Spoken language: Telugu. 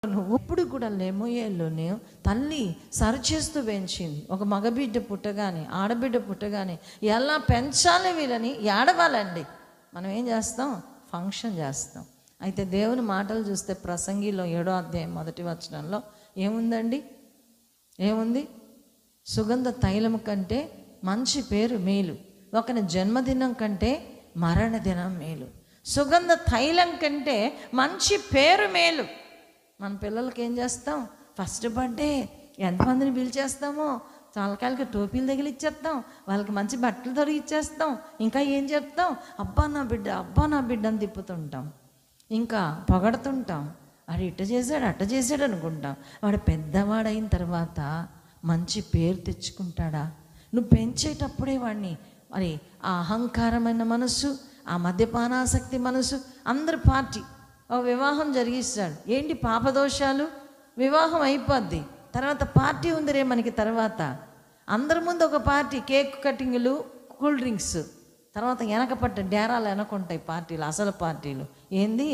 ఇప్పుడు కూడా లెమూయేల్లోనే తల్లి సరిచేస్తూ పెంచింది. ఒక మగబిడ్డ పుట్టగానే, ఆడబిడ్డ పుట్టగానే ఎలా పెంచాలి వీళ్ళని ఏడవాలండి. మనం ఏం చేస్తాం? ఫంక్షన్ చేస్తాం. అయితే దేవుని మాటలు చూస్తే ప్రసంగిలో 7వ అధ్యాయం 1వ వచనంలో ఏముందండి? ఏముంది? సుగంధ తైలం కంటే మంచి పేరు మేలు, ఒకని జన్మదినం కంటే మరణ దినం మేలు. సుగంధ తైలం కంటే మంచి పేరు మేలు. మన పిల్లలకి ఏం చేస్తాం? ఫస్ట్ బర్త్డే ఎంతమందిని పిలిచేస్తామో, చాలకాయలకి టోపీలు తగిలిచ్చేస్తాం, వాళ్ళకి మంచి బట్టలు తొడిగిచ్చేస్తాం. ఇంకా ఏం చెప్తాం? అబ్బా నా బిడ్డ, అబ్బా నా బిడ్డ అని తిప్పుతుంటాం. ఇంకా పొగడుతుంటాం. వాడు ఇట్ట చేశాడు, అట్ట చేశాడు అనుకుంటాం. వాడు పెద్దవాడైన తర్వాత మంచి పేరు తెచ్చుకుంటాడా? నువ్వు పెంచేటప్పుడే వాడిని మరి ఆ అహంకారమైన మనసు, ఆ మద్యపానాసక్తి మనసు, అందరు పార్టీ వివాహం జరిగిస్తాడు. ఏంటి పాపదోషాలు? వివాహం అయిపోద్ది, తర్వాత పార్టీ ఉంది రే మనకి. తర్వాత అందరి ముందు ఒక పార్టీ, కేక్ కటింగ్లు, కూల్ డ్రింక్స్, తర్వాత వెనక పట్ట డేరాలు వెనకుంటాయి పార్టీలు, అసలు పార్టీలు ఏంది?